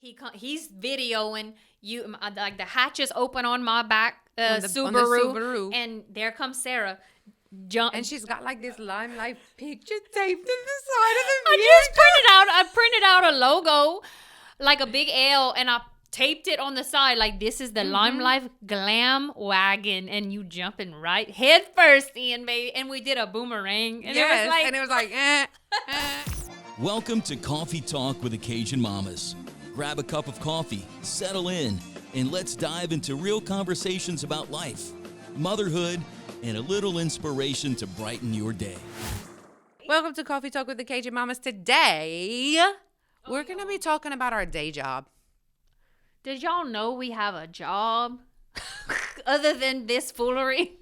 He's videoing you, like the hatches open on my back on the Subaru, and there comes Sarah. And she's got like this Limelight picture taped to the side of the vehicle. I printed out a logo, like a big L, and I taped it on the side. Like, this is the Limelight Glam Wagon, and you jumping right head first in, baby. And we did a boomerang, and it was like, Welcome to Coffee Talk with the Cajun Mamas. Grab a cup of coffee, settle in, and let's dive into real conversations about life, motherhood, and a little inspiration to brighten your day. Welcome to Coffee Talk with the Cajun Mamas. Today, we're going to be talking about our day job. Did y'all know we have a job other than this foolery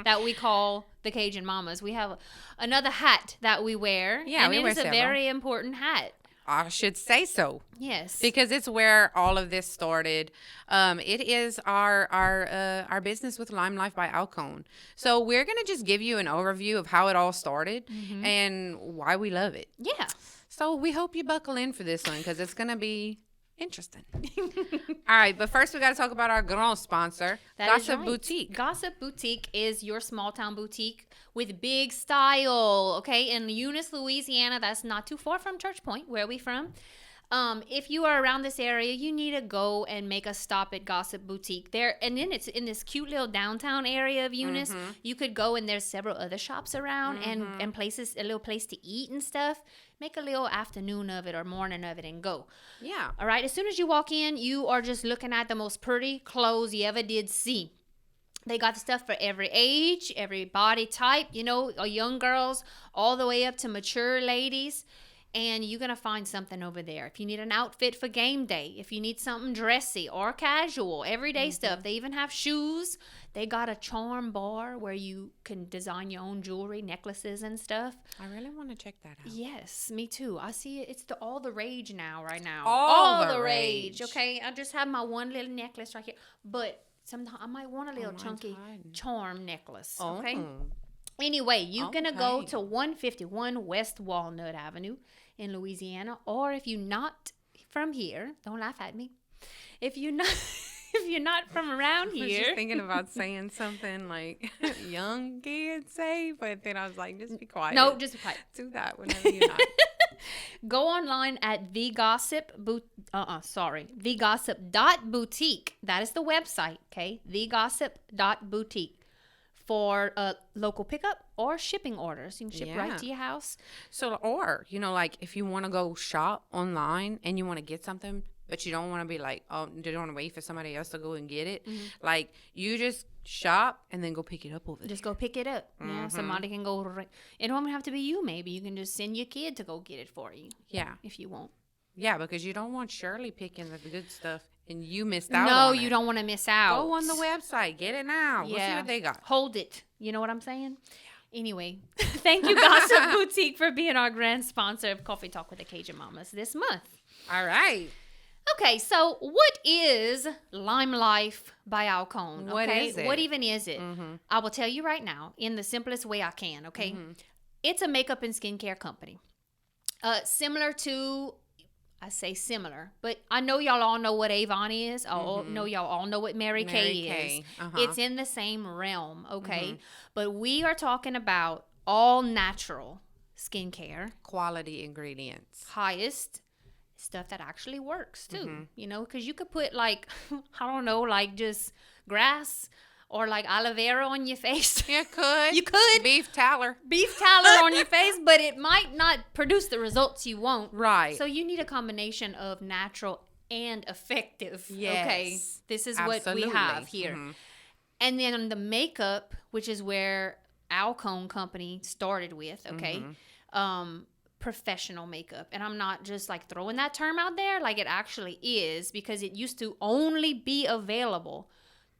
that we call the Cajun Mamas? We have another hat that we wear. Yeah, and it is a very important hat. I should say so. Yes, because it's where all of this started. It is our business with Lime Life by Alcone. So we're gonna just give you an overview of how it all started and why we love it. Yeah. So we hope you buckle in for this one because it's gonna be interesting. All right, but first we got to talk about our grand sponsor, Gossip Boutique. Gossip Boutique is your small town boutique with big style, okay? In Eunice, Louisiana, that's not too far from Church Point, where we from. If you are around this area, you need to go and make a stop at Gossip Boutique. And then it's in this cute little downtown area of Eunice. You could go, and there's several other shops around and places, a little place to eat and stuff. Make a little afternoon of it or morning of it and go. Yeah. All right. As soon as you walk in, you are just looking at the most pretty clothes you ever did see. They got the stuff for every age, every body type, young girls all the way up to mature ladies. And you're going to find something over there. If you need an outfit for game day, if you need something dressy or casual, everyday stuff. They even have shoes. They got a charm bar where you can design your own jewelry, necklaces and stuff. I really want to check that out. Yes, me too. I see it. It's all the rage right now. All the rage. Okay, I just have my one little necklace right here. But sometimes I might want a little chunky charm necklace. Okay. Anyway, you're going to go to 151 West Walnut Avenue in Louisiana. Or if you're not from here, don't laugh at me. If you're not from around here. I was just thinking about saying something like young kids say, but then I was like, just be quiet. No, just be quiet. Do that whenever you're not. Go online at thegossip.boutique. That is the website, okay? Thegossip.boutique. For local pickup or shipping orders. You can ship right to your house. So, or, like if you want to go shop online and you want to get something, but you don't want to be like, oh, you don't want to wait for somebody else to go and get it. Like, you just shop and then go pick it up over there. Just go pick it up. Yeah, somebody can go. It don't have to be you, maybe. You can just send your kid to go get it for you. Yeah. If you want. Yeah, because you don't want Shirley picking the good stuff and you missed out on it. No, you don't want to miss out. Go on the website. Get it now. Yeah. We'll see what they got. Hold it. You know what I'm saying? Anyway, thank you, Gossip Boutique, for being our grand sponsor of Coffee Talk with the Cajun Mamas this month. All right. Okay, so what is Lime Life by Alcone? Okay? What is it? What even is it? I will tell you right now in the simplest way I can, okay? It's a makeup and skincare company. Similar to... I say similar, but I know y'all all know what Avon is. I know y'all all know what Mary Kay is. It's in the same realm, okay? But we are talking about all natural skincare. Quality ingredients. Highest stuff that actually works, too. Because you could put like, I don't know, like just grass or like aloe vera on your face. You could. You could. Beef tallow on your face, but it might not produce the results you want. Right. So you need a combination of natural and effective. Yes. Okay. This is Absolutely. what we have here. And then the makeup, which is where Alcone Company started with, okay? Professional makeup. And I'm not just like throwing that term out there. Like it actually is, because it used to only be available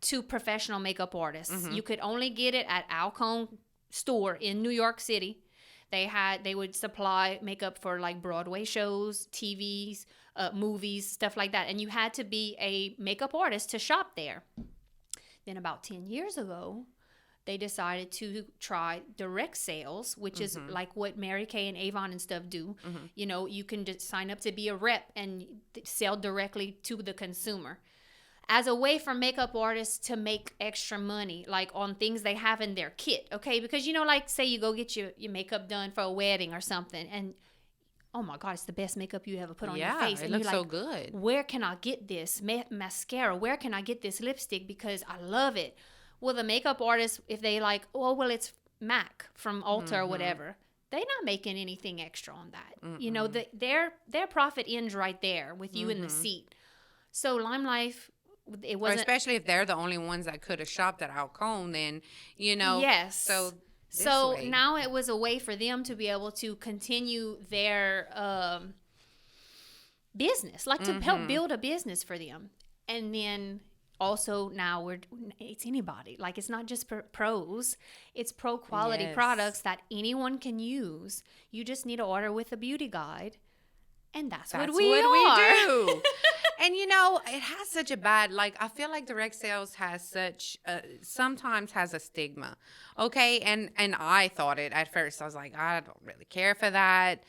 to professional makeup artists. You could only get it at Alcone store in New York City. They would supply makeup for like Broadway shows, TVs, movies, stuff like that. And you had to be a makeup artist to shop there. Then about 10 years ago, they decided to try direct sales, which is like what Mary Kay and Avon and stuff do. You know, you can just sign up to be a rep and sell directly to the consumer as a way for makeup artists to make extra money, like on things they have in their kit, okay? Because, you know, like say you go get your makeup done for a wedding or something, and oh my God, it's the best makeup you ever put on your face. It and looks you're like, so good. Where can I get this mascara? Where can I get this lipstick? Because I love it. Well, the makeup artist, if they like, oh, well, it's MAC from Ulta or whatever, they're not making anything extra on that. You know, their profit ends right there with you in the seat. So Lime Life, it wasn't. Or especially if they're the only ones that could have shopped at Alcone, then, you know. Yes. So now it was a way for them to be able to continue their business, like to help build a business for them. And then also now it's anybody. Like it's not just pros, it's pro quality products that anyone can use. You just need to order with a beauty guide. And that's what we do. And, you know, it has such a bad, like, I feel like direct sales has such, sometimes has a stigma. Okay. And I thought it at first. I was like, I don't really care for that.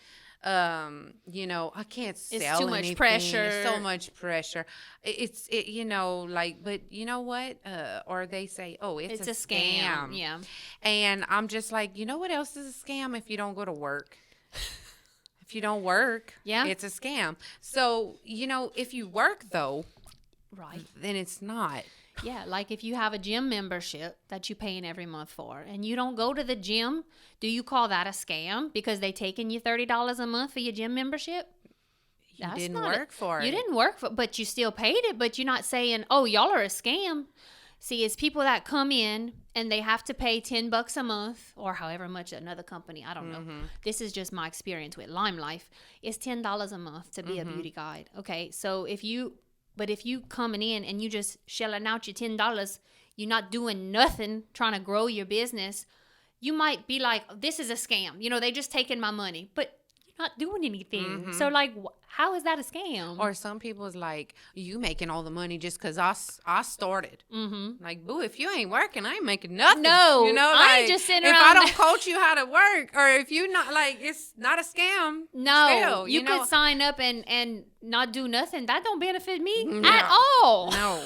You know, I can't sell anything. It's too much pressure. It's so much pressure. It's you know, like, but you know what? Or they say, oh, it's a scam. Yeah. And I'm just like, you know what else is a scam? If you don't go to work. If you don't work, it's a scam. So, you know, if you work, though, right, then it's not. Yeah, like if you have a gym membership that you're paying every month for and you don't go to the gym, do you call that a scam because they taking you $30 a month for your gym membership? You didn't work for it. You didn't work for it, but you still paid it, but you're not saying, oh, y'all are a scam. See, it's people that come in and they have to pay $10 a month or however much another company, I don't know. This is just my experience with Lime Life. It's $10 a month to be a beauty guide. Okay, so if you coming in and you just shelling out your $10, you're not doing nothing trying to grow your business, you might be like, this is a scam. You know, they just taking my money, but you're not doing anything. So like, how is that a scam? Or some people is like, you making all the money just because I started. Like, boo, if you ain't working, I ain't making nothing. No, you know, I like, ain't just sitting if around. I don't coach you how to work, or if you not like, it's not a scam. No, still, you know? could sign up and not do nothing. That don't benefit me at all. No,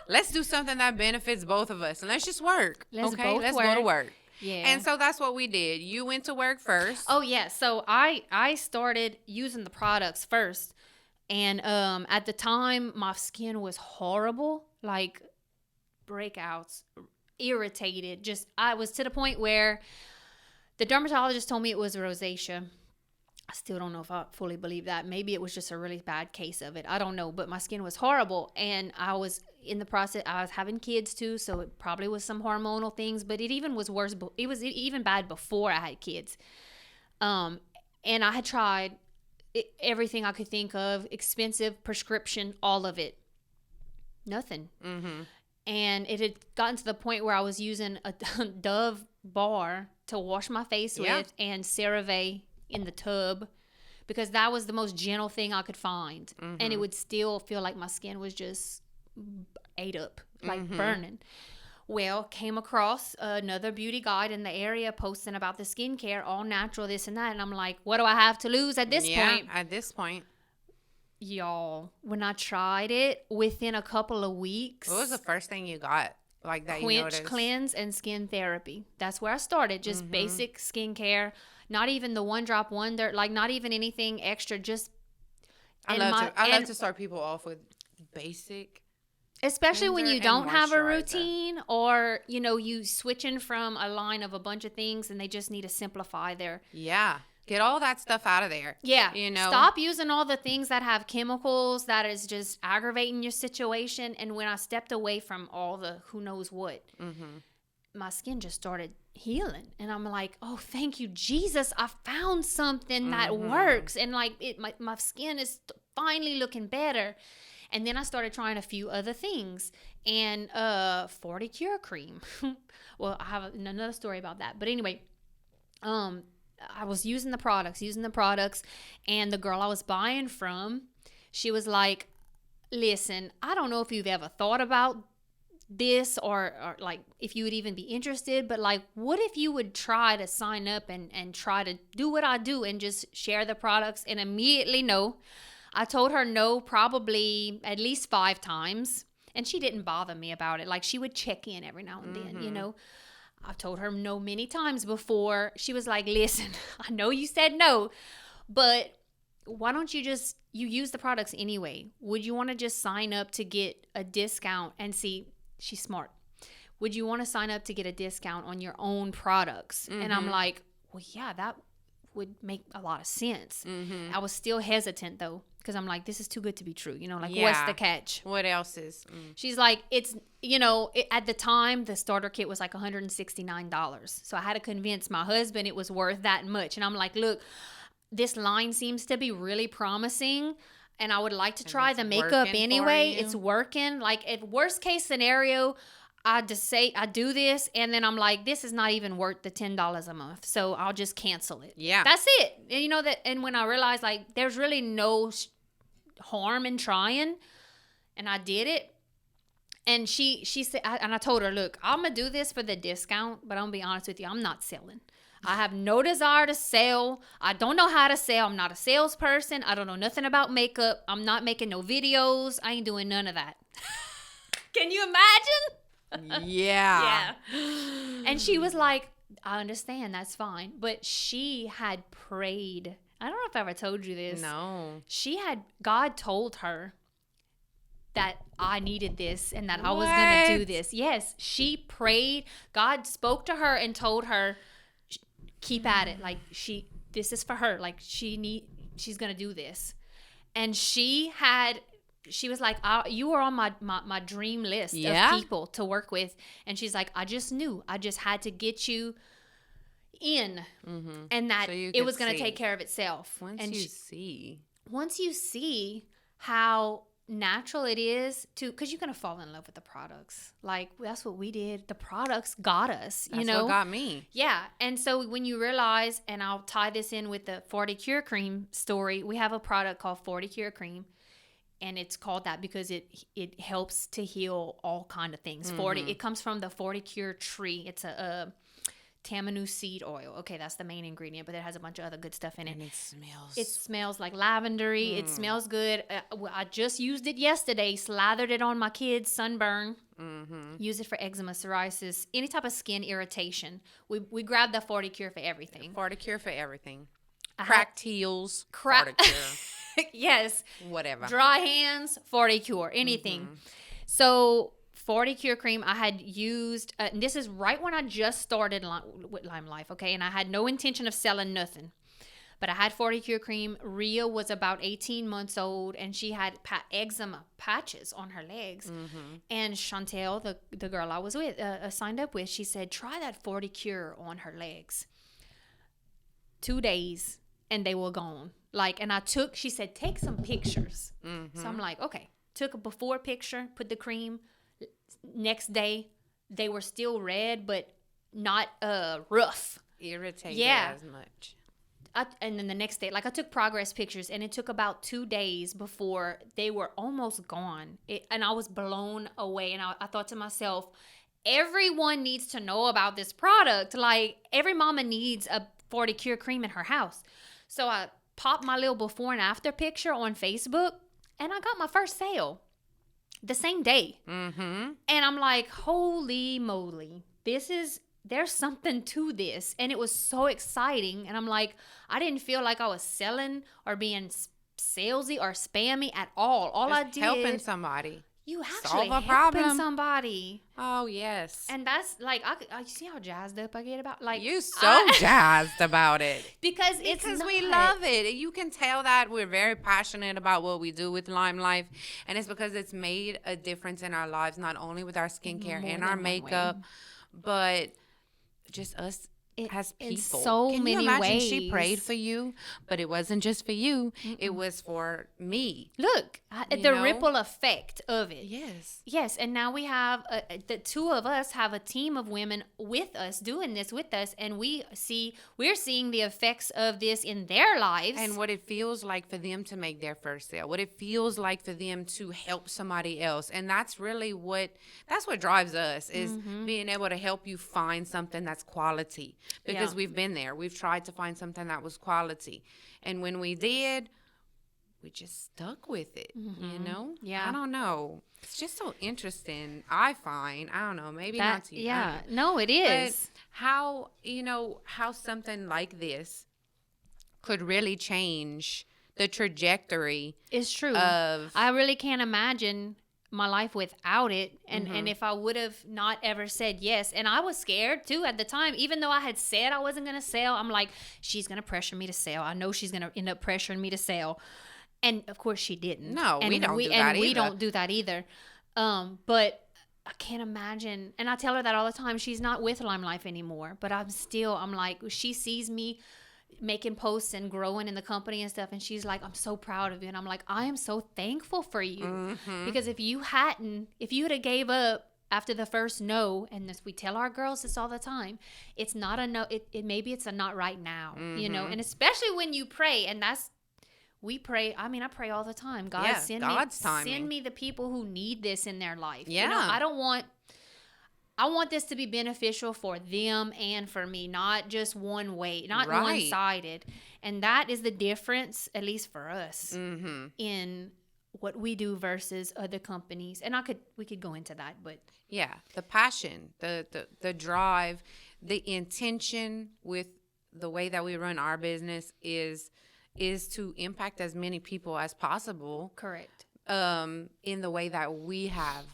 let's do something that benefits both of us, and let's just work. Let's go to work. Yeah. And so that's what we did. You went to work first. Oh yeah. So I started using the products first. And at the time my skin was horrible, like breakouts, irritated. Just I was to the point where the dermatologist told me it was rosacea. I still don't know if I fully believe that. Maybe it was just a really bad case of it. I don't know, but my skin was horrible and I was in the process, I was having kids too, so it probably was some hormonal things, but it even was worse. It was even bad before I had kids. And I had tried everything I could think of, expensive, prescription, all of it. Nothing. And it had gotten to the point where I was using a Dove bar to wash my face with and CeraVe in the tub because that was the most gentle thing I could find. And it would still feel like my skin was just ate up, like burning. Well, came across another beauty guide in the area posting about the skincare, all natural, this and that. And I'm like, what do I have to lose at this point? At this point. Y'all, when I tried it, within a couple of weeks. What was the first thing you got? Like that Quench, you noticed? cleanse, and skin therapy. That's where I started. Just basic skincare. Not even the one drop wonder. Like not even anything extra. Just. I love to start people off with basic. Especially when you don't have a moisturizer. routine or, you know, you switching from a line of a bunch of things and they just need to simplify their. Yeah. Get all that stuff out of there. Yeah. You know. Stop using all the things that have chemicals that is just aggravating your situation. And when I stepped away from all the who knows what, my skin just started healing. And I'm like, oh, thank you, Jesus. I found something that works. And like my skin is finally looking better. And then I started trying a few other things and 40 Cure cream. Well, I have another story about that. But anyway, I was using the products. And the girl I was buying from, she was like, listen, I don't know if you've ever thought about this or like if you would even be interested, but like what if you would try to sign up and try to do what I do and just share the products? And immediately no. I told her no probably at least 5 times, and she didn't bother me about it. Like she would check in every now and then, you know. I told her no many times before. She was like, listen, I know you said no, but why don't you use the products anyway? Would you want to just sign up to get a discount? And see, she's smart. Would you want to sign up to get a discount on your own products? And I'm like, well, yeah, that would make a lot of sense. I was still hesitant though, because I'm like, this is too good to be true. You know, like what's the catch? What else is? She's like, it's, you know, at the time, the starter kit was like $169. So I had to convince my husband it was worth that much. And I'm like, look, this line seems to be really promising, and I would like to try the makeup anyway. It's working. Like, at worst case scenario, I just say I do this, and then I'm like, this is not even worth the $10 a month, so I'll just cancel it. Yeah, that's it. And you know that. And when I realized like there's really no harm in trying, and I did it. And she said, and I told her, look, I'm gonna do this for the discount, but I'm gonna be honest with you, I'm not selling. I have no desire to sell. I don't know how to sell. I'm not a salesperson. I don't know nothing about makeup. I'm not making no videos. I ain't doing none of that. Can you imagine? Yeah. And she was like, I understand. That's fine. But she had prayed. I don't know if I ever told you this. No. God told her that I needed this and that I was going to do this. Yes. She prayed. God spoke to her and told her, keep at it. Like this is for her. Like she's gonna do this. And she was like, you were on my dream list of people to work with. And she's like, I just knew. I just had to get you in, and that it was gonna take care of itself. Once you see how natural it is because you're gonna fall in love with the products. Like that's what we did. The products got us. That's what got me. Yeah. And so when you realize, and I'll tie this in with the 40 Cure Cream story, we have a product called 40 Cure Cream, and it's called that because it helps to heal all kind of things. 40. It comes from the 40 Cure tree. It's a tamanu seed oil. Okay, that's the main ingredient, but it has a bunch of other good stuff in it. And it smells like lavendery. It smells good. I just used it yesterday, slathered it on my kids' sunburn. Use it for eczema, psoriasis, any type of skin irritation. We grabbed the 40 Cure for everything. 40 Cure for everything. Cracked heels, 40 Cure. Yes. Whatever. Dry hands, 40 Cure, anything. So 40 Cure Cream I had used, and this is right when I just started with Lime Life, okay? And I had no intention of selling nothing. But I had 40 Cure Cream. Rhea was about 18 months old, and she had eczema patches on her legs. And Chantel, the girl I was with, signed up with, she said, try that 40 Cure on her legs. 2 days, and they were gone. And she said, take some pictures. So I'm like, okay. Took a before picture, put the cream. Next day, they were still red, but not rough. Irritated as much. And then the next day, I took progress pictures, and it took about 2 days before they were almost gone. And I was blown away. And I thought to myself, everyone needs to know about this product. Every mama needs a 40 Cure Cream in her house. So I popped my little before and after picture on Facebook, and I got my first sale the same day. And I'm like, holy moly, there's something to this. And it was so exciting. And I'm like, I didn't feel like I was selling or being salesy or spammy at all. All I did, helping somebody. You actually solve a helping problem. Somebody. Oh you And that's I see how jazzed up I get about you so jazzed about it because we love it. You can tell that we're very passionate about what we do with Lime Life, and it's because it's made a difference in our lives, not only with our skincare and our makeup, but just us as people. In so Can many you imagine ways. she prayed for you, but it wasn't just for you. It was for me. Look, the ripple effect of it. Yes. Yes, and now we have the two of us have a team of women with us doing this with us, and we're seeing the effects of this in their lives, And what it feels like for them to make their first sale, what it feels like for them to help somebody else, and that's really what drives us is being able to help you find something that's quality, because we've been there. We've tried to find something that was quality, and when we did, we just stuck with it, you know? Yeah. I don't know. It's just so interesting, I find. I don't know. Maybe not to you. Yeah. No, it is. But how something like this could really change the trajectory. It's true. Of I really can't imagine my life without it, and if I would have not ever said yes, and I was scared too at the time, even though I had said I wasn't gonna sell. I'm like, she's gonna pressure me to sell. I know she's gonna end up pressuring me to sell, and of course she didn't. No, and we don't do that and we either. don't do that either. But I can't imagine, and I tell her that all the time. She's not with Lime Life anymore, but I'm like, she sees me making posts and growing in the company and stuff, and she's like, I'm so proud of you, and I'm like, I am so thankful for you, because if you had have gave up after the first no, and this, we tell our girls this all the time, it's not a no, it maybe it's a not right now, you know, and especially when you pray, and we pray. I mean, I pray all the time. God, send me the people who need this in their life. Yeah. You know, I want this to be beneficial for them and for me, not just one way, not one-sided. And that is the difference, at least for us, in what we do versus other companies. And we could go into that, but yeah, the passion, the drive, the intention with the way that we run our business is to impact as many people as possible. Correct. In the way that we have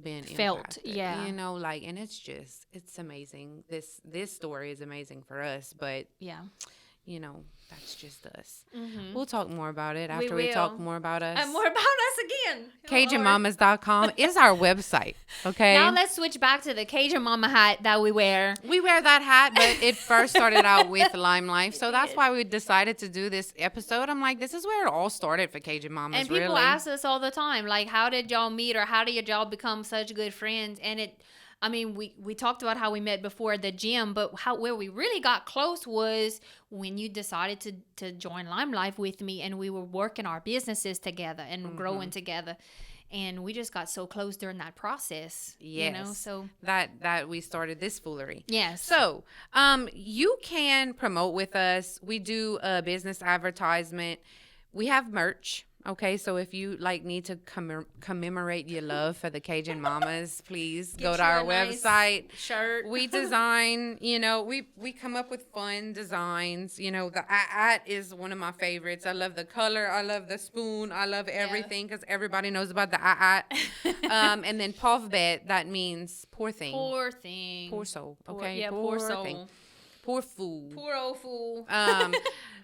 been felt impacted, yeah, you know, like, and it's amazing. This story is amazing for us, but yeah, you know, that's just us. We'll talk more about it after we we talk more about us. And more about us again. CajunMamas.com is our website. Okay. Now let's switch back to the Cajun Mama hat that we wear. We wear that hat, but it first started out with Lime Life. So that's why we decided to do this episode. I'm like, this is where it all started for Cajun Mamas. And people ask us all the time, like, how did y'all meet, or how did y'all become such good friends? And we talked about how we met before the gym, but where we really got close was when you decided to join Lime Life with me, and we were working our businesses together and growing together. And we just got so close during that process. Yes. You know, so that we started this foolery. Yes. So, you can promote with us. We do a business advertisement. We have merch. Okay, so if you need to commemorate your love for the Cajun Mamas, please go to our website. Shirt. We design, we come up with fun designs. You know, the at is one of my favorites. I love the color. I love the spoon. I love everything because everybody knows about the at. And then povbet, that means poor thing. Poor thing. Poor soul. Okay. Yeah, poor soul. Thing. Poor fool. Poor old fool.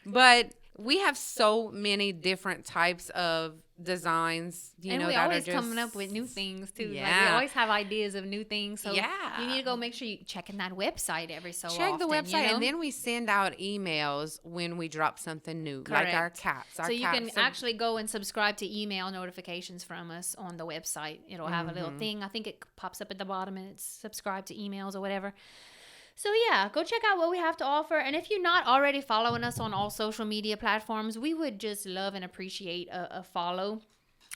But we have so many different types of designs, and we always coming up with new things too. Yeah. Like we always have ideas of new things. So yeah, you need to go make sure you checking that website every so often. Check the website, you know? and then we send out emails when we drop something new, Correct. like our caps. So you can actually go and subscribe to email notifications from us on the website. It'll have a little thing. I think it pops up at the bottom, and it's subscribe to emails or whatever. So yeah, go check out what we have to offer. And if you're not already following us on all social media platforms, we would just love and appreciate a follow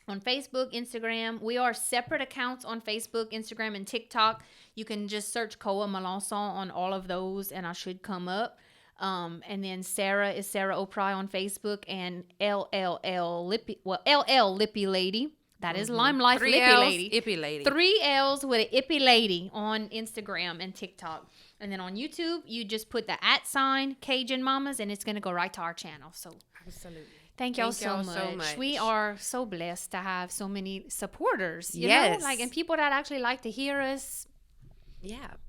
on Facebook, Instagram. We are separate accounts on Facebook, Instagram, and TikTok. You can just search Koa Melanson on all of those, and I should come up. And then Sarah is Sarah O'Pry on Facebook, and LL Lippy Lady. That is Lime Life Lippy Lady. Ippy Lady. 3 L's with an Ippy Lady on Instagram and TikTok. And then on YouTube, you just put the @ Cajun Mamas, and it's going to go right to our channel. So absolutely. Thank y'all so much. We are so blessed to have so many supporters. You know? And people that actually like to hear us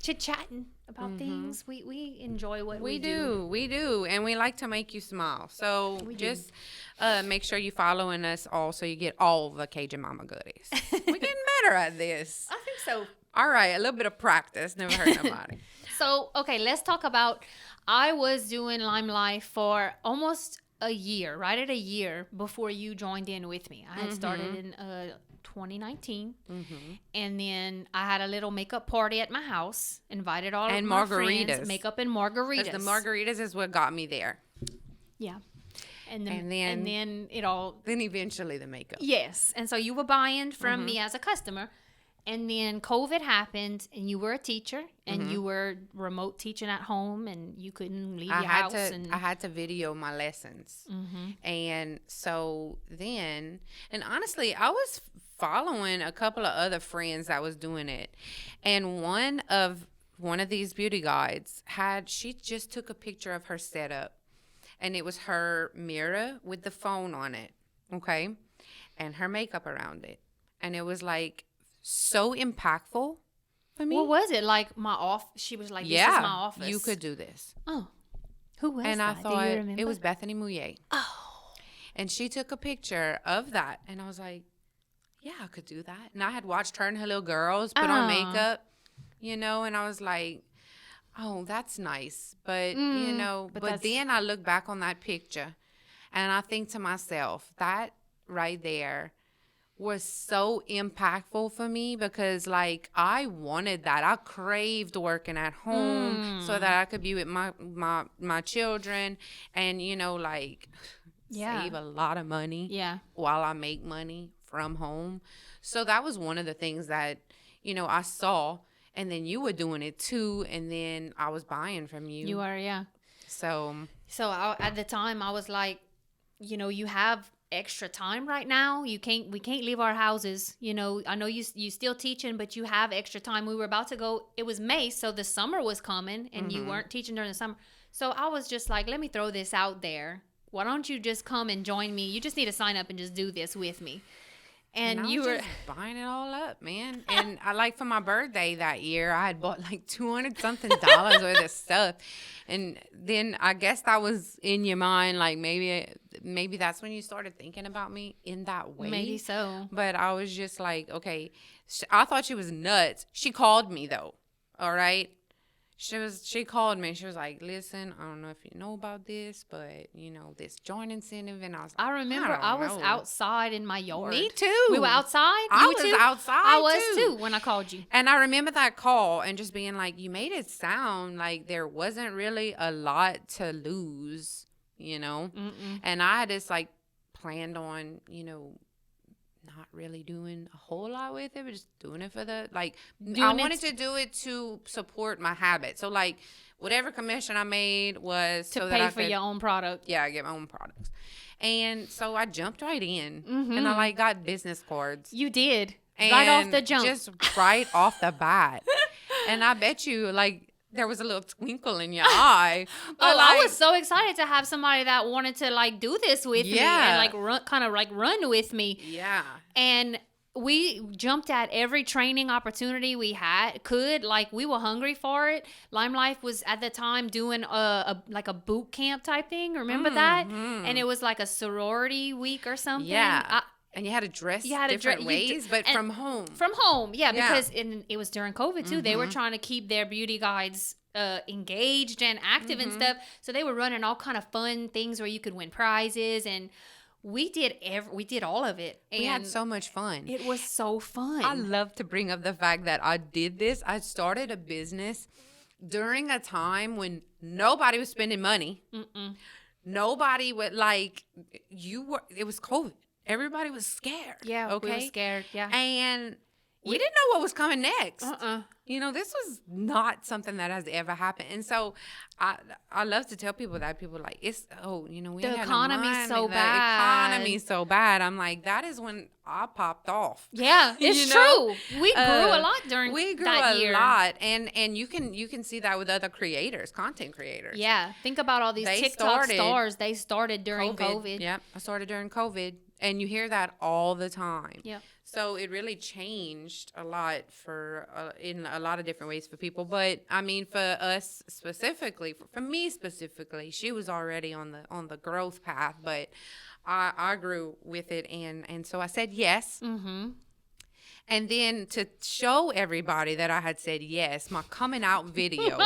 chit-chatting about things. We enjoy what we do. We do. And we like to make you smile. So just make sure you're following us all so you get all the Cajun Mama goodies. We're getting better at this. I think so. All right, a little bit of practice never hurt nobody. So, okay, let's talk about, I was doing Lime Life for almost a year, right at a year before you joined in with me. I had started in 2019, and then I had a little makeup party at my house, invited all of my friends, makeup and margaritas. Because the margaritas is what got me there. Yeah. And then it all... Then eventually the makeup. Yes. And so you were buying from me as a customer. And then COVID happened, and you were a teacher, and you were remote teaching at home, and you couldn't leave your house. I had to video my lessons. And so then, and honestly, I was following a couple of other friends that was doing it. And one of these beauty guides she just took a picture of her setup. And it was her mirror with the phone on it, okay? And her makeup around it. And it was like so impactful for me. What was it? Like my office? She was like, this is my office. You could do this. Oh. Who was and that? I thought do you remember? It was Bethany Mouillet. Oh. And she took a picture of that. And I was like, yeah, I could do that. And I had watched her and her little girls put on makeup, and I was like, oh, that's nice. But, but then I look back on that picture and I think to myself, that right there was so impactful for me because, like, I wanted that. I craved working at home so that I could be with my children and, save a lot of money while I make money from home. So that was one of the things that, I saw. And then you were doing it too, and then I was buying from you. You are, yeah. So at the time, I was like, you have extra time right now. We can't leave our houses. I know you still teaching, but you have extra time. We were about to go. It was May, so the summer was coming, and you weren't teaching during the summer. So I was just like, let me throw this out there. Why don't you just come and join me? You just need to sign up and just do this with me. And you were just buying it all up, man. And I for my birthday that year, I had bought like $200 something worth of stuff. And then I guess that was in your mind, like maybe that's when you started thinking about me in that way. Maybe so. But I was just like, okay, I thought she was nuts. She called me though. All right. She called me and she was like, listen, I don't know if you know about this, but this joint incentive. And I was like, I remember I was outside in my yard. Me too. We were outside. I was outside. I was too when I called you. And I remember that call and just being like, you made it sound like there wasn't really a lot to lose, And I had just planned on, not really doing a whole lot with it, but just doing it for I wanted to do it to support my habit. So whatever commission I made was to so pay that I for could, your own product. Yeah, I get my own products. And so I jumped right in and I got business cards. You did. And right off the jump. Just right off the bat. And I bet you there was a little twinkle in your eye. But I was so excited to have somebody that wanted to do this with me and run with me. Yeah. And we jumped at every training opportunity we could. We were hungry for it. Lime Life was at the time doing a boot camp type thing. Remember that? And it was like a sorority week or something. Yeah. And you had to dress different ways, but from home. From home, yeah, because it was during COVID too. They were trying to keep their beauty guides engaged and active and stuff. So they were running all kind of fun things where you could win prizes, and we did all of it. And we had so much fun. It was so fun. I love to bring up the fact that I did this. I started a business during a time when nobody was spending money. Nobody would it was COVID. Everybody was scared. Yeah, okay? We were scared, yeah. And we didn't know what was coming next. This was not something that has ever happened. And so I love to tell people that. People are like, we the ain't economy's so bad. The economy's so bad. I'm like, that is when I popped off. Yeah, it's true. We grew a lot during that year. We grew a lot. And you can see that with other creators, content creators. Yeah. Think about all these TikTok stars. They started during COVID. Yep. I started during COVID. And you hear that all the time. Yeah. So it really changed a lot in a lot of different ways for people. But I mean, for us specifically, for me specifically, she was already on the growth path, but I grew with it, and so I said yes. And then to show everybody that I had said yes, my coming out video,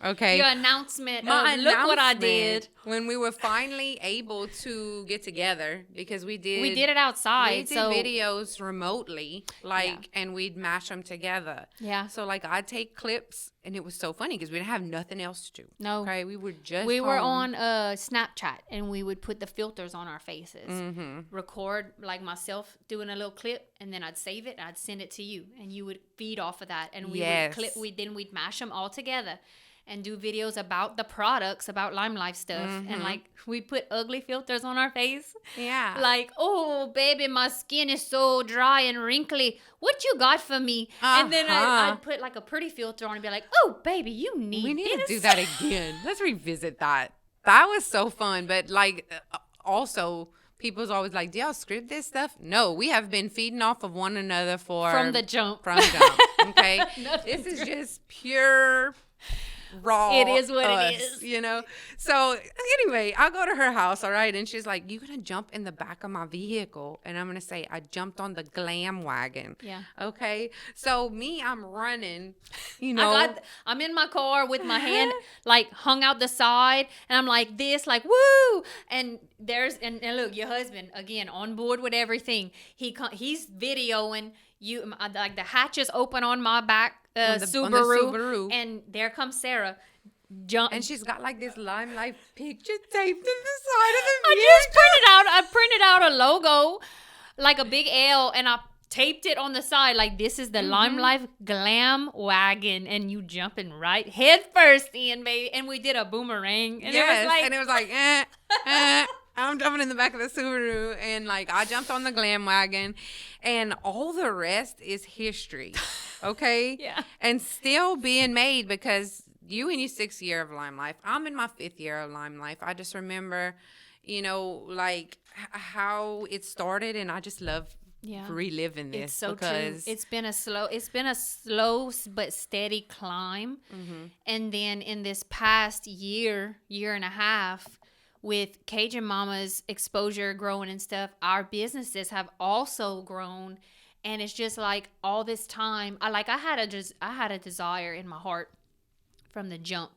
okay? Your announcement. My Look what I announcement did. when we were finally able to get together, because we did it outside. We did so videos remotely, and we'd mash them together. Yeah. So like I'd take clips, and it was so funny because we didn't have nothing else to do. No. Okay, we were just we were home. on Snapchat, and we would put the filters on our faces, record like myself doing a little clip, and then I'd save it and I'd send it to you, and you would feed off of that, and we would clip. We'd mash them all together and do videos about the products, about Lime Life stuff. And like we put ugly filters on our face. Yeah. Like, oh baby, my skin is so dry and wrinkly. What you got for me? And then I'd put like a pretty filter on and be like, oh baby, you need We need this. to do that again. Let's revisit that. That was so fun. But like also people's always like, do y'all script this stuff? No, we have been feeding off of one another from the jump. Okay. This is just pure raw. It is what us, it is. You know? So anyway, I go to her house, all right, and she's like, you gonna jump in the back of my vehicle? And I'm gonna say, I jumped on the glam wagon. Yeah. Okay. So I'm running, you know. I'm in my car with my hand like hung out the side, and I'm like this, like woo. And and look, your husband again on board with everything. He's videoing you, like the hatches open on my back. On the Subaru, and there comes Sarah. And she's got like this Lime Life picture taped to the side of the vehicle. I printed out a logo, like a big L, and I taped it on the side. Like, this is the Lime Life Glam Wagon, and you jumping right head first in, baby. And we did a boomerang. And it was like, I'm jumping in the back of the Subaru, and like I jumped on the glam wagon, and all the rest is history. Okay? Yeah. And still being made, because you in your 6th year of Lime Life. I'm in my 5th year of Lime Life. I just remember, you know, like how it started, and I just love reliving this. It's so because true. It's been a slow but steady climb. And then in this past year and a half, with Cajun Mamas exposure growing and stuff, our businesses have also grown. And it's just like all this time, I had a desire in my heart from the jump.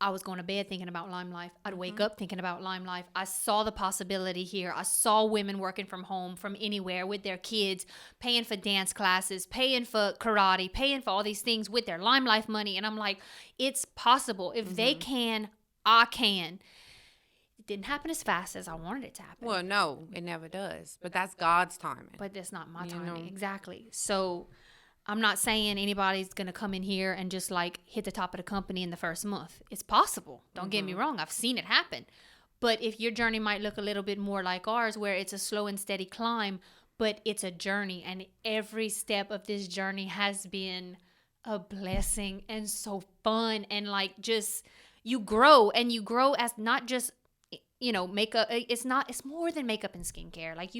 I was going to bed thinking about Lime Life. I'd wake up thinking about Lime Life. I saw the possibility here. I saw women working from home, from anywhere, with their kids, paying for dance classes, paying for karate, paying for all these things with their Lime Life money. And I'm like, it's possible. If they can, I can. It didn't happen as fast as I wanted it to happen. Well, no, it never does. But that's God's timing. But that's not my timing. Exactly. So I'm not saying anybody's going to come in here and just like hit the top of the company in the first month. It's possible. Don't get me wrong. I've seen it happen. But if your journey might look a little bit more like ours, where it's a slow and steady climb, but it's a journey, and every step of this journey has been a blessing and so fun, and like just you grow as not just, you know, makeup. It's more than makeup and skincare. Like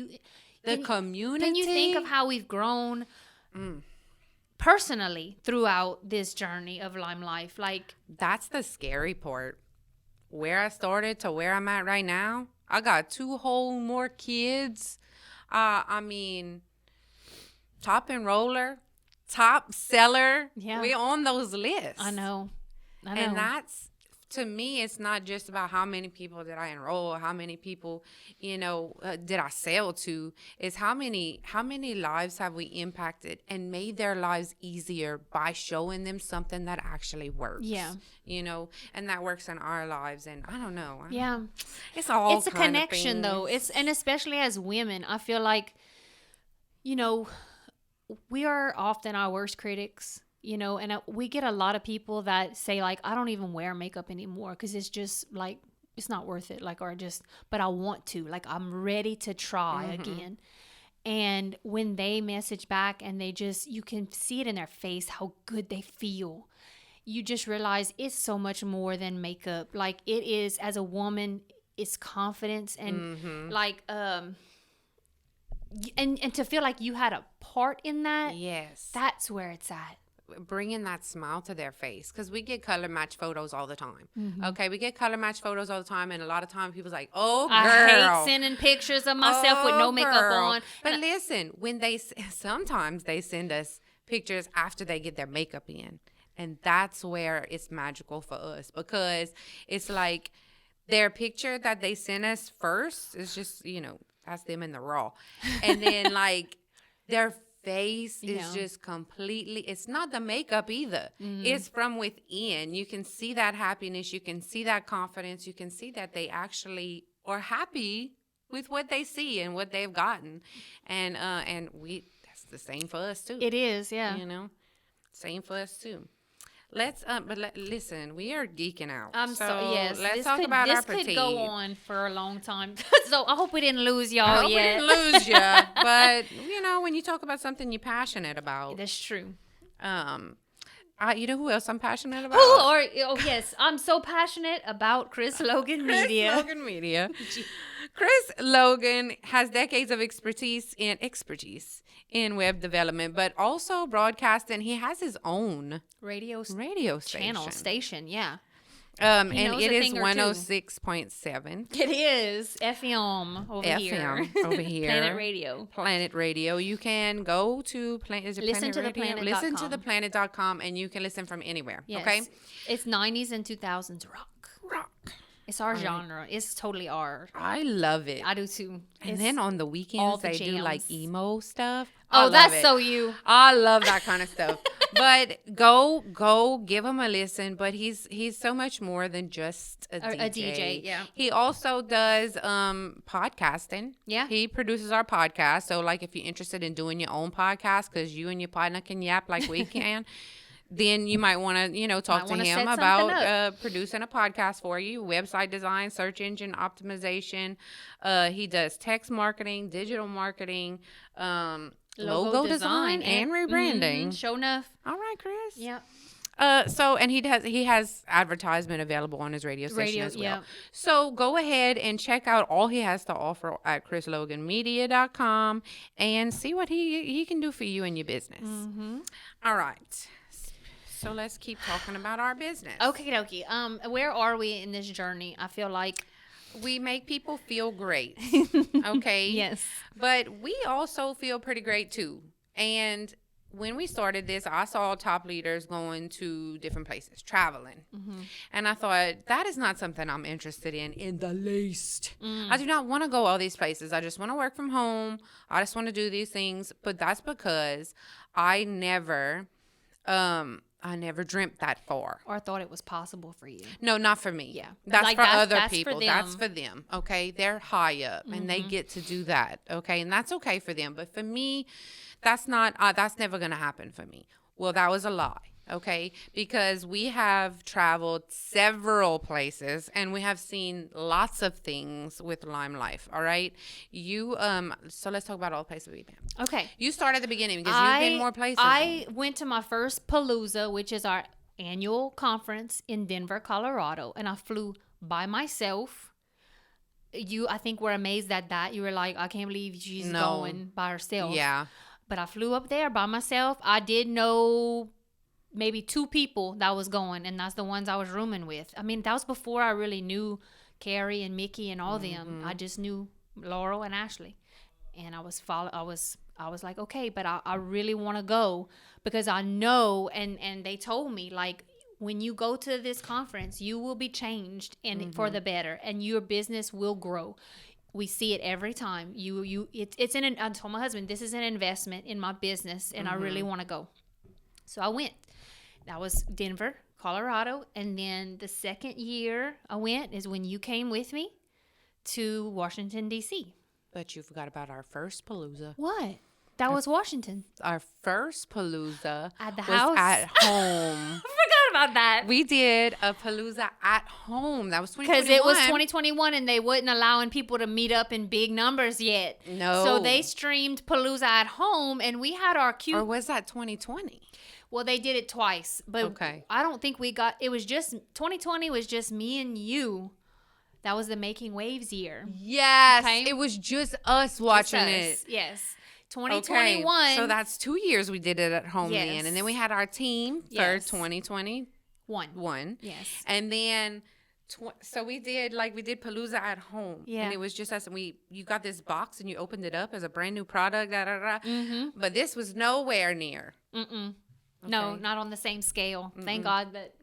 community. Can you think of how we've grown personally throughout this journey of Lime Life? Like, that's the scary part. Where I started to where I'm at right now, I got 2 whole more kids. I mean, top enroller, top seller. Yeah. We're on those lists. I know. And that's, to me, it's not just about how many people did I enroll, how many people, you know, did I sell to. It's how many lives have we impacted and made their lives easier by showing them something that actually works. Yeah. You know, and that works in our lives. And I don't know. It's a connection, though. And especially as women, I feel like, you know, we are often our worst critics. You know, and we get a lot of people that say, like, I don't even wear makeup anymore because it's just, like, it's not worth it. Like, but I want to. Like, I'm ready to try again. And when they message back and you can see it in their face how good they feel. You just realize it's so much more than makeup. Like, it is, as a woman, it's confidence and, like, and to feel like you had a part in that. Yes. That's where it's at. bringing that smile to their face, because we get color match photos all the time. Okay, we get color match photos all the time, and a lot of times people's like, "Oh, girl, I hate sending pictures of myself with no makeup girl." on. But listen, when sometimes they send us pictures after they get their makeup in, and that's where it's magical for us, because it's like their picture that they sent us first is just, that's them in the raw, and then like their face is just completely, it's not the makeup either. It's from within. You can see that happiness. You can see that confidence. You can see that they actually are happy with what they see and what they've gotten. And that's the same for us too. It is, yeah. Same for us too. Listen, we are geeking out. Yes. Let's talk about our petite. This could go on for a long time. So I hope we didn't lose y'all I hope yet. we didn't lose you. But, when you talk about something you're passionate about. That's true. You know who else I'm passionate about? Yes. I'm so passionate about Chris Logan Media. Logan Media. Chris Logan has decades of expertise in web development, but also broadcasting. He has his own radio station. Yeah. And it is 106.7. It is FM over here. Planet Radio. You can go to listen to the planet.com, and you can listen from anywhere. Yes. Okay. It's 90s and 2000s rock. It's our genre. It's totally our. I love it. I do too. And then on the weekends they do like emo stuff. Oh, that's so you. I love that kind of stuff. But go give him a listen. But he's so much more than just a DJ. A DJ, yeah. He also does podcasting. Yeah. He produces our podcast. So like if you're interested in doing your own podcast, because you and your partner can yap like we can. Then you might want to, talk to him about producing a podcast for you, website design, search engine optimization. He does text marketing, digital marketing, logo design and rebranding. Show enough. All right, Chris. Yeah. And he has advertisement available on his radio station as well. Yeah. So go ahead and check out all he has to offer at chrisloganmedia.com and see what he can do for you and your business. All right. So let's keep talking about our business. Okay, dokie. Where are we in this journey? I feel like we make people feel great. Okay. Yes. But we also feel pretty great too. And when we started this, I saw top leaders going to different places, traveling. And I thought, that is not something I'm interested in the least. I do not want to go all these places. I just want to work from home. I just want to do these things. But that's because I never dreamt that far. Or thought it was possible for you. No, not for me. Yeah. That's for other people. That's for them. Okay. They're high up and they get to do that. Okay. And that's okay for them. But for me, that's never going to happen for me. Well, that was a lie. Okay. Because we have traveled several places and we have seen lots of things with Lime Life. All right. So let's talk about all the places we've been. Okay. You start at the beginning because you've been more places. I went to my first Palooza, which is our annual conference in Denver, Colorado, and I flew by myself. I think were amazed at that. You were like, I can't believe she's going by herself. Yeah. But I flew up there by myself. I did know maybe 2 people that was going, and that's the ones I was rooming with. I mean, that was before I really knew Carrie and Mickey and all them. I just knew Laurel and Ashley, and I was like, okay, but I really want to go because I know, and they told me, like, when you go to this conference, you will be changed and for the better, and your business will grow. We see it every time. I told my husband, this is an investment in my business, and I really want to go. So I went. That was Denver, Colorado. And then the second year I went is when you came with me to Washington, D.C. But you forgot about our first Palooza. What? That was Washington. Our first Palooza at the was house? at home. I forgot about that. We did a Palooza at home. That was 2021. Because it was 2021 and they wasn't allowing people to meet up in big numbers yet. No. So they streamed Palooza at home and we had our cute. Or was that 2020? Well, they did it twice. But okay. I don't think it was just, 2020 was just me and you. That was the Making Waves year. Yes. Okay? It was just us watching it. Yes. 2021. Okay. So that's 2 years we did it at home Yes. then. And then we had our team Yes. for 2021. Yes. And then so we did Palooza at home. Yeah. And it was just us. And you got this box and you opened it up as a brand new product. Da, da, da. Mm-hmm. But this was nowhere near. Mm-mm. No, Okay. not on the same scale. Thank God that,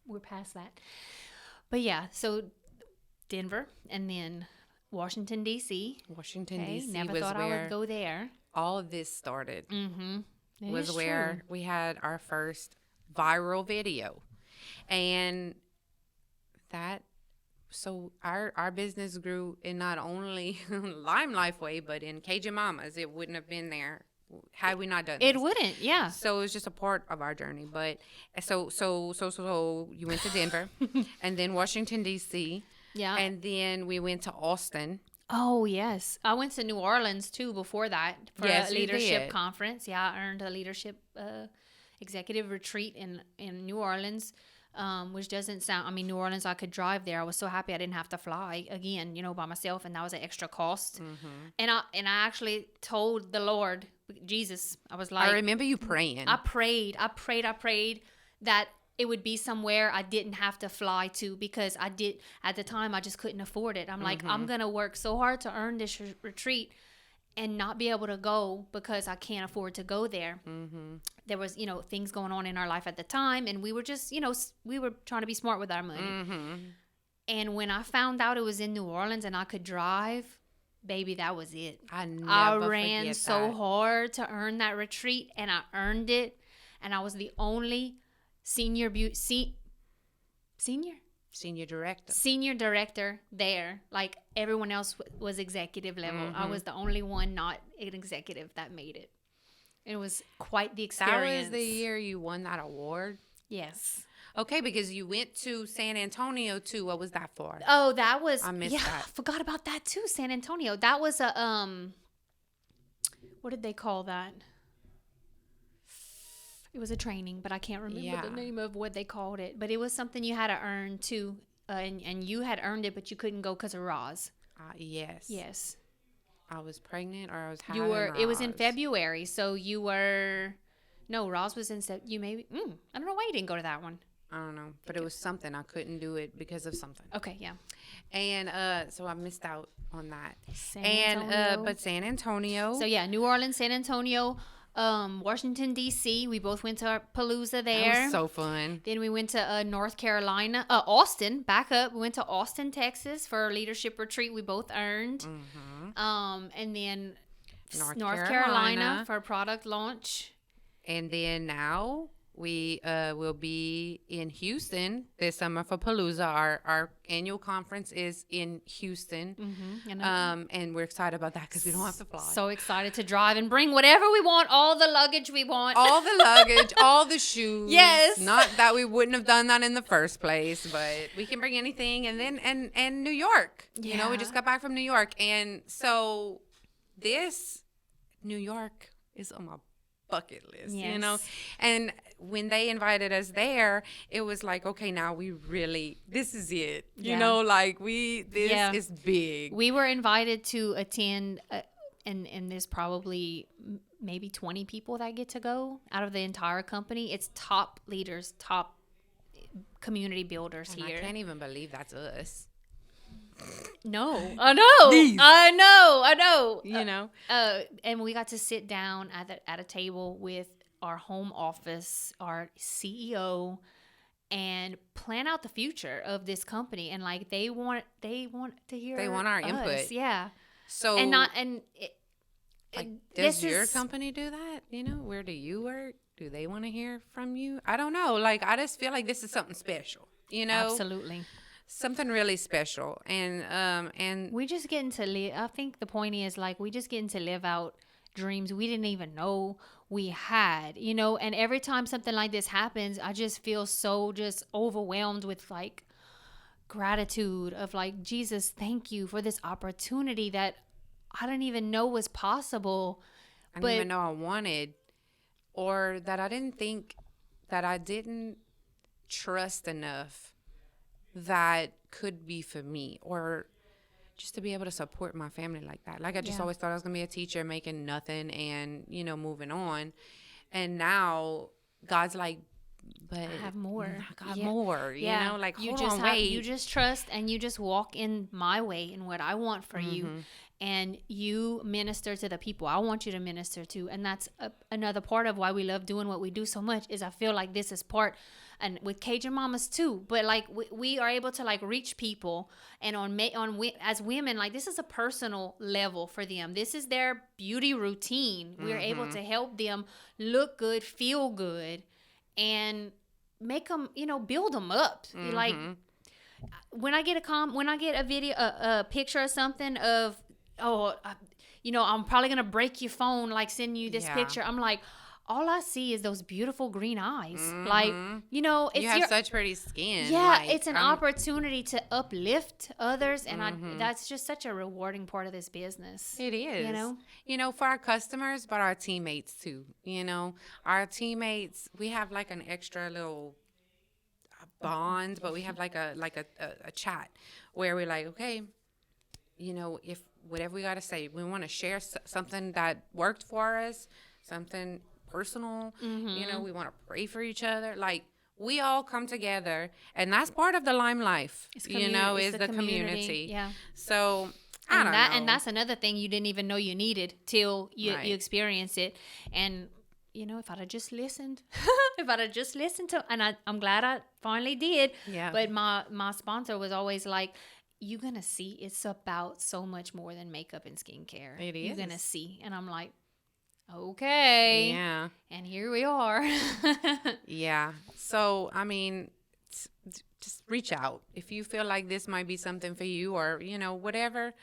we're past that. But yeah, so Denver and then Washington, D.C. Washington, Okay, D.C. never was thought I where would go there. all of this started. Mm-hmm. Was where we had our first viral video. And so our business grew in not only Lime Life way, but in Cajun Mamas. It wouldn't have been there had we not done this. It wouldn't, yeah. So it was just a part of our journey. But so you went to Denver and then Washington, D.C. Yeah. And then we went to Austin. Oh, yes. I went to New Orleans, too, before that for Yes, a you leadership did. conference. Yeah, I earned a leadership executive retreat in New Orleans, which doesn't sound... New Orleans, I could drive there. I was so happy I didn't have to fly, again, by myself, and that was an extra cost. And I actually told the Lord, Jesus, I was like... I remember you praying. I prayed that it would be somewhere I didn't have to fly to, because at the time, I just couldn't afford it. I'm like, I'm going to work so hard to earn this retreat and not be able to go because I can't afford to go there. There was, things going on in our life at the time, and we were just, we were trying to be smart with our money. And when I found out it was in New Orleans and I could drive, baby, that was it. I ran forget so that. hard to earn that retreat, and I earned it. And I was the only senior director there. Like, everyone else was executive level. I was the only one not an executive that made it. It was quite the experience. That was the year you won that award? Yes. Okay, because you went to San Antonio too. What was that for? Oh, that was... I missed that. I forgot about that too, San Antonio. That was a... What did they call that? It was a training, but I can't remember the name of what they called it. But it was something you had to earn too. And you had earned it, but you couldn't go because of Roz. Yes. Yes. I was pregnant, or I was having Roz. It was in February, so you were... No, Roz was in... You maybe... I don't know why you didn't go to that one. I don't know, but it was something. I couldn't do it because of something. Okay, yeah. And so I missed out on that. But San Antonio. So yeah, New Orleans, San Antonio, Washington, D.C. We both went to our Palooza there. That was so fun. Then we went to North Carolina, Austin. Back up, we went to Austin, Texas for a leadership retreat we both earned. And then North Carolina for a product launch. And then now we will be in Houston this summer for Palooza. Our annual conference is in Houston. And we're excited about that because we don't have to fly. So excited to drive and bring whatever we want, all the luggage we want. All the luggage, all the shoes. Yes. Not that we wouldn't have done that in the first place, but we can bring anything. And then, and New York. Yeah. We just got back from New York. And so this New York is on my bucket list, Yes. And when they invited us there, it was like, okay, now we really, this is it, this is big. We were invited to attend, and there's probably maybe 20 people that get to go out of the entire company. It's top leaders, top community builders And here. I can't even believe that's us. No, I know. And we got to sit down at a table with our home office, our CEO, and plan out the future of this company. And like they want to hear. They want our us. input. Yeah. So does your company do that? Where do you work? Do they want to hear from you? I don't know. Like, I just feel like this is something special. Absolutely. Something really special, and we just getting to live. I think the point is like we just getting to live out dreams we didn't even know we had, and every time something like this happens, I just feel so just overwhelmed with like gratitude of like, Jesus, thank you for this opportunity that I didn't even know was possible. I didn't even know I wanted, or that I didn't think, that I didn't trust enough that could be for me, or just to be able to support my family like that. Like I just always thought I was gonna be a teacher making nothing and, you know, moving on. And now God's like, but I have more. I got more, you know, like, hold on, wait. You just trust and you just walk in my way and what I want for you. And you minister to the people I want you to minister to. And that's another part of why we love doing what we do so much, is I feel like this is part, and with Cajun Mamas too, but like we are able to like reach people, and as women, like this is a personal level for them. This is their beauty routine. We're able to help them look good, feel good, and make them, you know, build them up. Like when I get a video, a picture or something of, you know, I'm probably gonna break your phone, like send you this picture. I'm like, all I see is those beautiful green eyes. Like, you know, it's you have such pretty skin. Yeah, like, it's an opportunity to uplift others, and that's just such a rewarding part of this business. It is. You know, for our customers, but our teammates too. You know, our teammates, we have like an extra little bond, but we have like a chat where we're like, okay, you know, if whatever we got to say, we want to share something that worked for us, something personal, you know, we want to pray for each other. Like, we all come together, and that's part of the Lime Life, you know, is the community. Yeah. So, I don't know. And that's another thing you didn't even know you needed till you experience it. And, you know, if I'd have just listened, and I'm glad I finally did. Yeah. But my sponsor was always like, you're going to see it's about so much more than makeup and skincare. It is. You're going to see. And I'm like, okay. Yeah. And here we are. Yeah. So, I mean, just reach out. If you feel like this might be something for you, or, you know, whatever,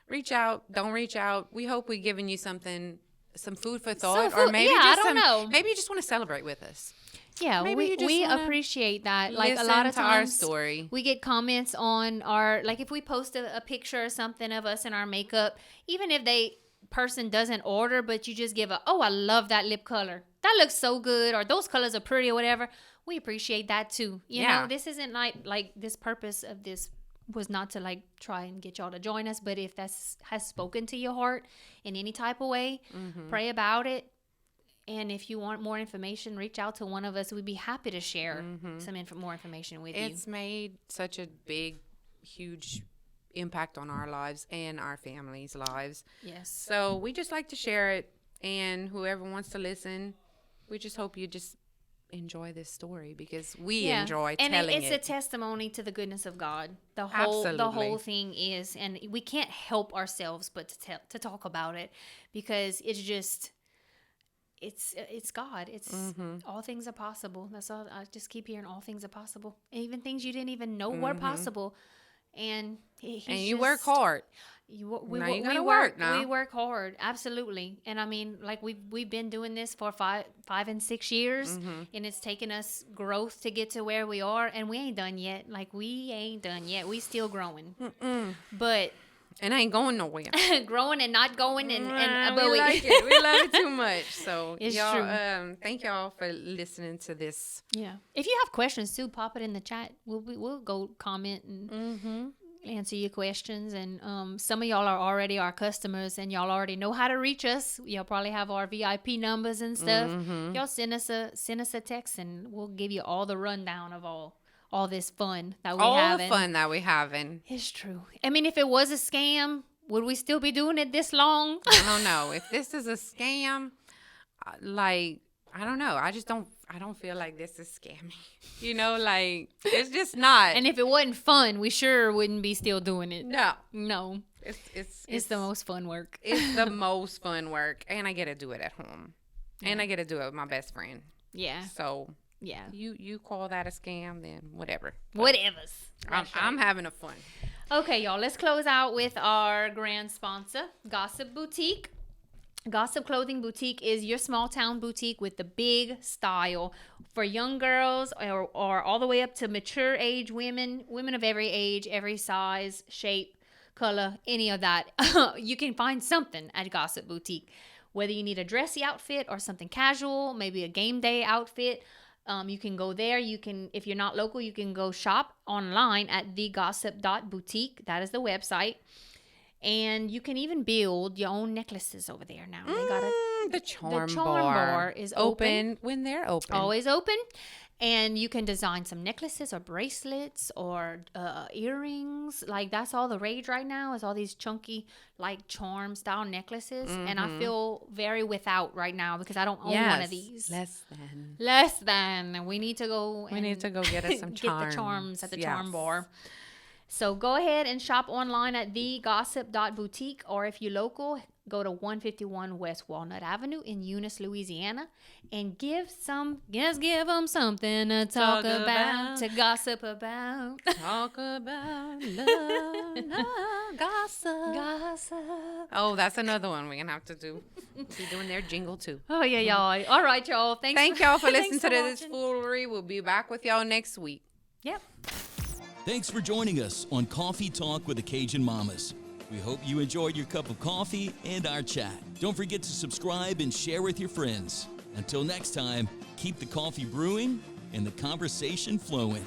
reach out. Don't reach out. We hope we've given you something, some food for thought, or maybe I don't know. Maybe you just want to celebrate with us. Yeah, we appreciate that. Like, a lot of times our story. We get comments on our, like, if we post a picture or something of us in our makeup, even if person doesn't order, but you just give I love that lip color, that looks so good, or those colors are pretty, or whatever, we appreciate that too. You know, this isn't like this purpose of this was not to like try and get y'all to join us, but if that has spoken to your heart in any type of way, pray about it. And if you want more information, reach out to one of us. We'd be happy to share some more information with you. It's made such a big, huge impact on our lives and our families' lives. Yes. So we just like to share it, and whoever wants to listen, we just hope you just enjoy this story, because we enjoy telling it. And it's a testimony to the goodness of God. The whole thing is, and we can't help ourselves but to talk about it, because it's just it's God. It's all things are possible. That's all. I just keep hearing all things are possible, and even things you didn't even know were possible. And you work hard. We work hard, absolutely. And I mean, like we've been doing this for 5 and 6 years, and it's taken us growth to get to where we are, and we ain't done yet. We still growing. But and I ain't going nowhere. Growing and not going, but we like it. We love it too much. So it's y'all, true. Thank y'all for listening to this. Yeah. If you have questions too, pop it in the chat. We'll go comment and answer your questions. And some of y'all are already our customers, and y'all already know how to reach us. Y'all probably have our VIP numbers and stuff. Y'all send us a text, and we'll give you all the rundown of all this fun that we having. It's true. I mean, if it was a scam, would we still be doing it this long? I don't know. If this is a scam, like, I don't know. I don't feel like this is scammy. You know, like, it's just not. And if it wasn't fun, we sure wouldn't be still doing it. No. It's the most fun work. It's the most fun work. And I get to do it at home. Yeah. And I get to do it with my best friend. Yeah. So... yeah. You call that a scam, then whatever. Whatever's. I'm having a fun. Okay, y'all. Let's close out with our grand sponsor, Gossip Boutique. Gossip Clothing Boutique is your small town boutique with the big style for young girls or all the way up to mature age women of every age, every size, shape, color, any of that. You can find something at Gossip Boutique. Whether you need a dressy outfit or something casual, maybe a game day outfit, you can go there. You can, if you're not local, you can go shop online at thegossip.boutique. That is the website. And you can even build your own necklaces over there now. They got the charm bar is open when they're open. Always open. And you can design some necklaces or bracelets or earrings. Like, that's all the rage right now, is all these chunky, like, charm style necklaces. And I feel very without right now because I don't own one of these. Less than. We need to go get us some charms. Get the charms at the charm bar. So go ahead and shop online at thegossip.boutique, or if you're local, go to 151 West Walnut Avenue in Eunice, Louisiana, and give them something to talk about, to gossip about. Talk about love, gossip. Oh, that's another one we're going to have to do. Be doing their jingle too. Oh, yeah, y'all. All right, y'all. Thank y'all for listening to this foolery. We'll be back with y'all next week. Yep. Thanks for joining us on Coffee Talk with the Cajun Mamas. We hope you enjoyed your cup of coffee and our chat. Don't forget to subscribe and share with your friends. Until next time, keep the coffee brewing and the conversation flowing.